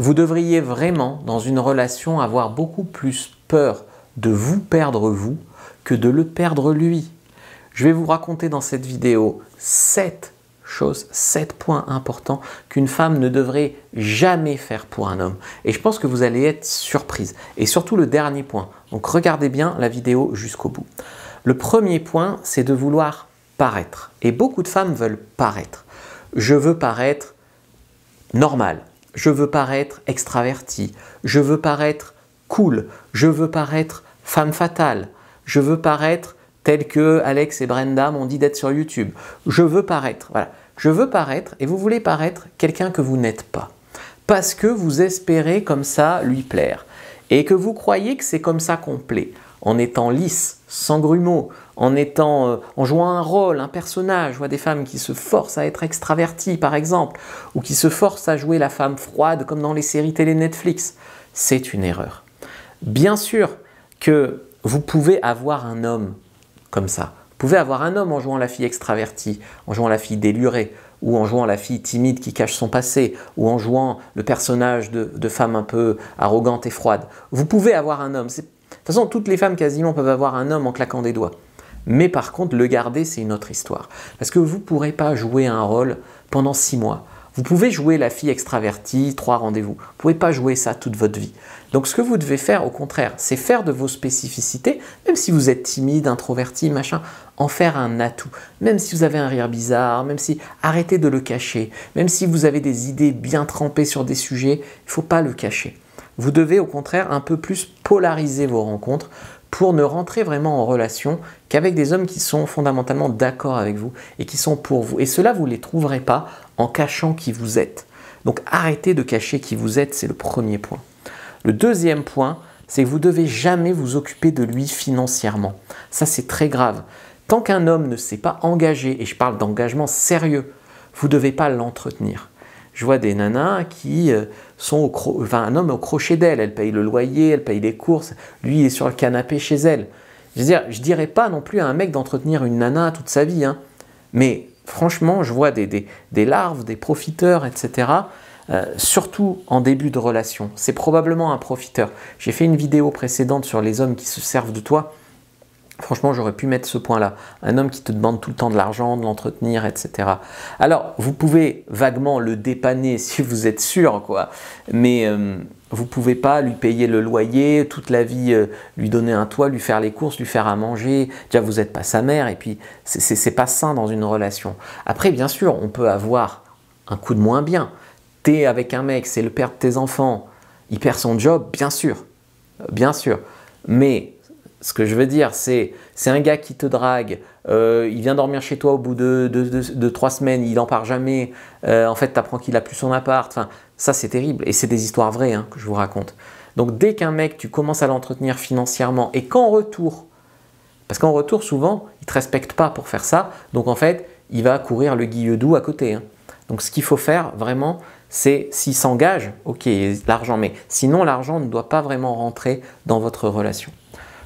Vous devriez vraiment, dans une relation, avoir beaucoup plus peur de vous perdre vous que de le perdre lui. Je vais vous raconter dans cette vidéo 7 choses, 7 points importants qu'une femme ne devrait jamais faire pour un homme. Et je pense que vous allez être surprise. Et surtout le dernier point. Donc regardez bien la vidéo jusqu'au bout. Le premier point, c'est de vouloir paraître. Et beaucoup de femmes veulent paraître. Je veux paraître normal. Je veux paraître extraverti. Je veux paraître cool. Je veux paraître femme fatale. Je veux paraître tel que Alex et Brenda m'ont dit d'être sur YouTube. Je veux paraître. Voilà. Je veux paraître et vous voulez paraître quelqu'un que vous n'êtes pas. Parce que vous espérez comme ça lui plaire. Et que vous croyez que c'est comme ça qu'on plaît. En étant lisse, sans grumeaux, en jouant un rôle, un personnage. Je vois des femmes qui se forcent à être extraverties par exemple, ou qui se forcent à jouer la femme froide comme dans les séries télé Netflix. C'est une erreur. Bien sûr que vous pouvez avoir un homme comme ça. Vous pouvez avoir un homme en jouant la fille extravertie, en jouant la fille délurée, ou en jouant la fille timide qui cache son passé, ou en jouant le personnage de femme un peu arrogante et froide. Vous pouvez avoir un homme. De toute façon, toutes les femmes quasiment peuvent avoir un homme en claquant des doigts. Mais par contre, le garder, c'est une autre histoire. Parce que vous ne pourrez pas jouer un rôle pendant 6 mois. Vous pouvez jouer la fille extravertie, 3 rendez-vous. Vous ne pouvez pas jouer ça toute votre vie. Donc ce que vous devez faire, au contraire, c'est faire de vos spécificités, même si vous êtes timide, introverti, machin, en faire un atout. Même si vous avez un rire bizarre, même si arrêtez de le cacher, même si vous avez des idées bien trempées sur des sujets, il ne faut pas le cacher. Vous devez au contraire un peu plus polariser vos rencontres pour ne rentrer vraiment en relation qu'avec des hommes qui sont fondamentalement d'accord avec vous et qui sont pour vous. Et cela, vous ne les trouverez pas en cachant qui vous êtes. Donc arrêtez de cacher qui vous êtes, c'est le premier point. Le deuxième point, c'est que vous ne devez jamais vous occuper de lui financièrement. Ça, c'est très grave. Tant qu'un homme ne s'est pas engagé, et je parle d'engagement sérieux, vous ne devez pas l'entretenir. Je vois des nanas qui sont un homme au crochet d'elle. Elle paye le loyer, elle paye les courses. Lui, il est sur le canapé chez elle. Je veux dire, je ne dirais pas non plus à un mec d'entretenir une nana toute sa vie. Hein. Mais franchement, je vois des larves, des profiteurs, etc. Surtout en début de relation. C'est probablement un profiteur. J'ai fait une vidéo précédente sur les hommes qui se servent de toi. Franchement, j'aurais pu mettre ce point-là. Un homme qui te demande tout le temps de l'argent, de l'entretenir, etc. Alors, vous pouvez vaguement le dépanner si vous êtes sûr, quoi. Mais vous ne pouvez pas lui payer le loyer, toute la vie, lui donner un toit, lui faire les courses, lui faire à manger. Déjà, vous n'êtes pas sa mère et puis, c'est pas sain dans une relation. Après, bien sûr, on peut avoir un coup de moins bien. T'es avec un mec, c'est le père de tes enfants, il perd son job, bien sûr. Bien sûr. Mais ce que je veux dire, c'est un gars qui te drague, il vient dormir chez toi au bout de 3 semaines, il n'en part jamais, en fait, tu apprends qu'il n'a plus son appart. Enfin, ça, c'est terrible. Et c'est des histoires vraies hein, que je vous raconte. Donc, dès qu'un mec, tu commences à l'entretenir financièrement et qu'en retour, parce qu'en retour, souvent, il ne te respecte pas pour faire ça, donc en fait, il va courir le guilledou à côté. Hein. Donc, ce qu'il faut faire, vraiment, c'est s'il s'engage, ok, l'argent, mais sinon, l'argent ne doit pas vraiment rentrer dans votre relation.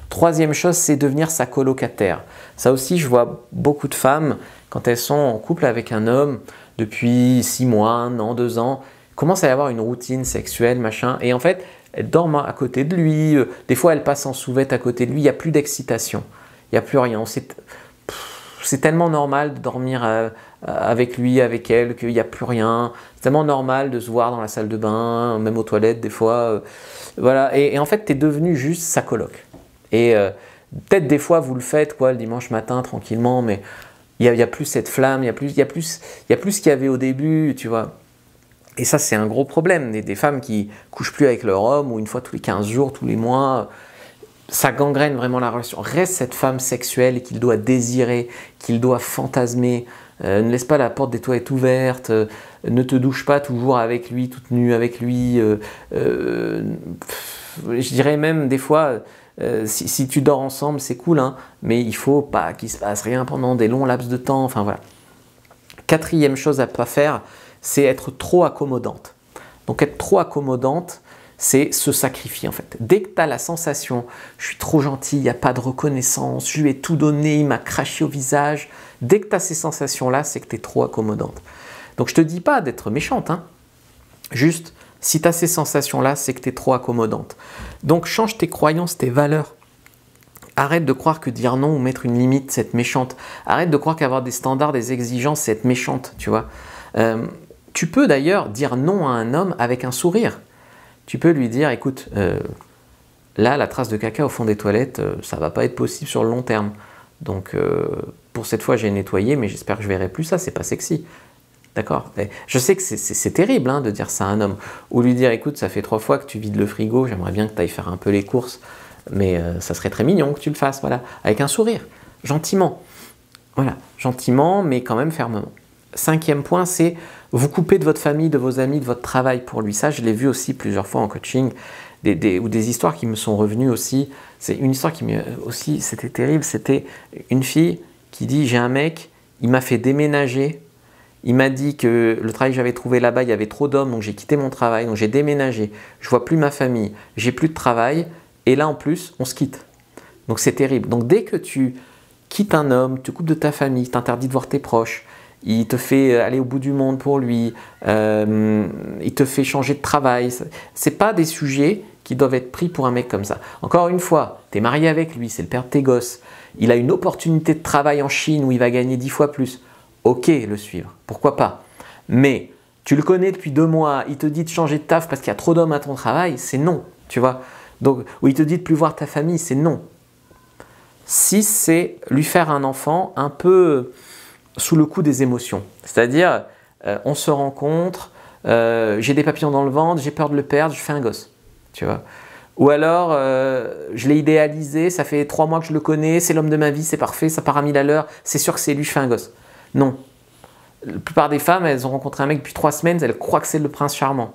Troisième chose, c'est devenir sa colocataire. Ça aussi, je vois beaucoup de femmes, quand elles sont en couple avec un homme, depuis 6 mois, 1 an, 2 ans, commencent à y avoir une routine sexuelle, machin, et en fait, elles dorment à côté de lui, des fois elles passent en souvette à côté de lui, il n'y a plus d'excitation, il n'y a plus rien. C'est tellement normal de dormir avec lui, avec elle, qu'il n'y a plus rien. C'est tellement normal de se voir dans la salle de bain, même aux toilettes des fois. Voilà. Et en fait, tu es devenu juste sa coloc. Et peut-être des fois, vous le faites quoi, le dimanche matin, tranquillement, mais il n'y a plus cette flamme, il y a plus ce qu'il y avait au début, tu vois. Et ça, c'est un gros problème. Des femmes qui couchent plus avec leur homme, ou une fois tous les 15 jours, tous les mois, ça gangrène vraiment la relation. Reste cette femme sexuelle qu'il doit désirer, qu'il doit fantasmer. Ne laisse pas la porte des toilettes ouverte. Ne te douche pas toujours avec lui, toute nue avec lui. Je dirais même des fois, si tu dors ensemble, c'est cool, hein, mais il ne faut pas qu'il se passe rien pendant des longs laps de temps. Enfin voilà. Quatrième chose à ne pas faire, c'est être trop accommodante. Donc être trop accommodante, c'est se sacrifier en fait. Dès que tu as la sensation, je suis trop gentil, il n'y a pas de reconnaissance, je lui ai tout donné, il m'a craché au visage. Dès que tu as ces sensations-là, c'est que tu es trop accommodante. Donc je ne te dis pas d'être méchante, hein. Juste Si tu as ces sensations-là, c'est que tu es trop accommodante. Donc change tes croyances, tes valeurs. Arrête de croire que dire non ou mettre une limite, c'est être méchante. Arrête de croire qu'avoir des standards, des exigences, c'est être méchante, tu vois. Tu peux d'ailleurs dire non à un homme avec un sourire. Tu peux lui dire, écoute, là, la trace de caca au fond des toilettes, ça ne va pas être possible sur le long terme. Donc, pour cette fois, j'ai nettoyé, mais j'espère que je ne verrai plus ça, c'est pas sexy. D'accord? Je sais que c'est terrible hein, de dire ça à un homme. Ou lui dire, écoute, ça fait 3 fois que tu vides le frigo, j'aimerais bien que tu ailles faire un peu les courses. Mais ça serait très mignon que tu le fasses, voilà, avec un sourire, gentiment. Voilà, gentiment, mais quand même fermement. 5e point, c'est vous couper de votre famille, de vos amis, de votre travail pour lui. Ça, je l'ai vu aussi plusieurs fois en coaching, ou des histoires qui me sont revenues aussi. C'est une histoire qui aussi, c'était terrible, c'était une fille qui dit, j'ai un mec, il m'a fait déménager, il m'a dit que le travail que j'avais trouvé là-bas, il y avait trop d'hommes, donc j'ai quitté mon travail, donc j'ai déménagé, je vois plus ma famille, j'ai plus de travail, et là, en plus, on se quitte. Donc, c'est terrible. Donc, dès que tu quittes un homme, tu coupes de ta famille, t'interdis de voir tes proches, il te fait aller au bout du monde pour lui, il te fait changer de travail. Ce n'est pas des sujets qui doivent être pris pour un mec comme ça. Encore une fois, tu es marié avec lui, c'est le père de tes gosses. Il a une opportunité de travail en Chine où il va gagner 10 fois plus. Ok, le suivre, pourquoi pas. Mais tu le connais depuis 2 mois, il te dit de changer de taf parce qu'il y a trop d'hommes à ton travail, c'est non, tu vois. Donc, où il te dit de plus voir ta famille, c'est non. 6, c'est lui faire un enfant un peu sous le coup des émotions. C'est-à-dire, on se rencontre, j'ai des papillons dans le ventre, j'ai peur de le perdre, je fais un gosse. Tu vois. Ou alors, je l'ai idéalisé, ça fait 3 mois que je le connais, c'est l'homme de ma vie, c'est parfait, ça part à 1000 à l'heure, c'est sûr que c'est lui, je fais un gosse. Non. La plupart des femmes, elles ont rencontré un mec depuis 3 semaines, elles croient que c'est le prince charmant.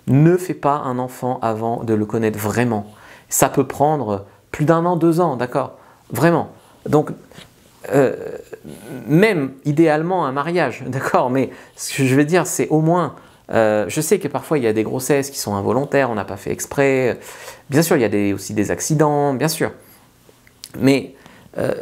Ne fais pas un enfant avant de le connaître vraiment. Ça peut prendre plus d'1 an, 2 ans, d'accord? Vraiment. Donc, même idéalement un mariage, d'accord? Mais ce que je veux dire, c'est au moins... je sais que parfois il y a des grossesses qui sont involontaires, on n'a pas fait exprès. Bien sûr, il y a aussi des accidents, bien sûr. Mais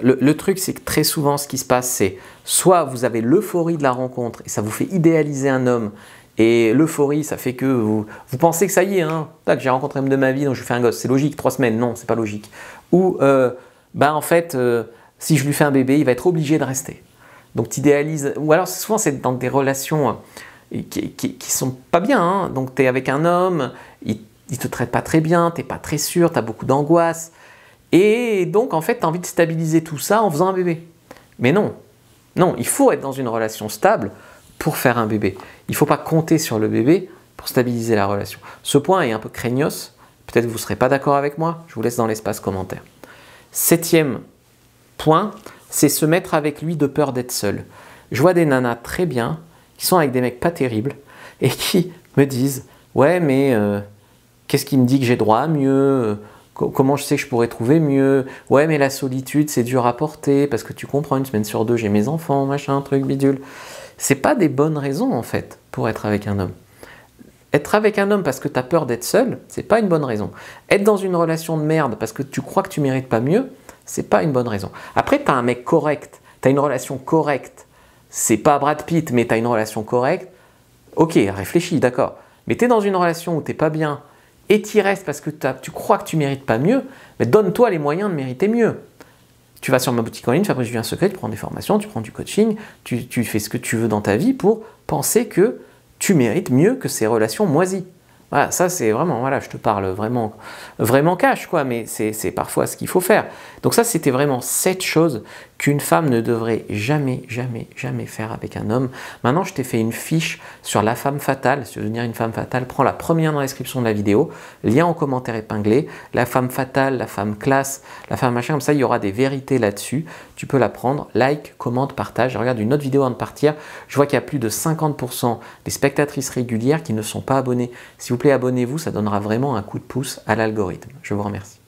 le truc, c'est que très souvent, ce qui se passe, c'est soit vous avez l'euphorie de la rencontre et ça vous fait idéaliser un homme. Et l'euphorie, ça fait que vous pensez que ça y est, hein, tac, j'ai rencontré l'homme de ma vie, donc je fais un gosse. C'est logique, 3 semaines, non, c'est pas logique. Ou, en fait, si je lui fais un bébé, il va être obligé de rester. Donc tu idéalises, ou alors souvent c'est dans des relations qui sont pas bien. Hein. Donc tu es avec un homme, il te traite pas très bien, tu n'es pas très sûr, tu as beaucoup d'angoisse. Et donc en fait, tu as envie de stabiliser tout ça en faisant un bébé. Mais non, non, il faut être dans une relation stable pour faire un bébé. Il ne faut pas compter sur le bébé pour stabiliser la relation. Ce point est un peu craignos, peut-être que vous ne serez pas d'accord avec moi, je vous laisse dans l'espace commentaire. 7e point, c'est se mettre avec lui de peur d'être seul. Je vois des nanas très bien, qui sont avec des mecs pas terribles, et qui me disent « Ouais, mais qu'est-ce qui me dit que j'ai droit à mieux ? Comment je sais que je pourrais trouver mieux ? Ouais, mais la solitude, c'est dur à porter, parce que tu comprends, 1 semaine sur 2, j'ai mes enfants, machin, truc, bidule. » C'est pas des bonnes raisons, en fait, pour être avec un homme. Être avec un homme parce que tu as peur d'être seul, c'est pas une bonne raison. Être dans une relation de merde parce que tu crois que tu mérites pas mieux, c'est pas une bonne raison. Après, tu as un mec correct, tu as une relation correcte, c'est pas Brad Pitt, mais tu as une relation correcte, ok, réfléchis, d'accord. Mais tu es dans une relation où tu n'es pas bien et tu y restes parce que tu crois que tu mérites pas mieux, mais donne-toi les moyens de mériter mieux. Tu vas sur ma boutique en ligne, Fabrice Julien Secret, tu prends des formations, tu prends du coaching, tu fais ce que tu veux dans ta vie pour penser que tu mérites mieux que ces relations moisies. Voilà, ça c'est vraiment, voilà, je te parle vraiment cash, quoi, mais c'est parfois ce qu'il faut faire. Donc ça, c'était vraiment 7 choses qu'une femme ne devrait jamais faire avec un homme. Maintenant, je t'ai fait une fiche sur la femme fatale. Si tu veux devenir une femme fatale, prends la première dans la description de la vidéo, lien en commentaire épinglé, la femme fatale, la femme classe, la femme machin, comme ça, il y aura des vérités là-dessus. Tu peux la prendre, like, commente, partage. Je regarde une autre vidéo avant de partir. Je vois qu'il y a plus de 50% des spectatrices régulières qui ne sont pas abonnées. S'il vous plaît, abonnez-vous, ça donnera vraiment un coup de pouce à l'algorithme. Je vous remercie.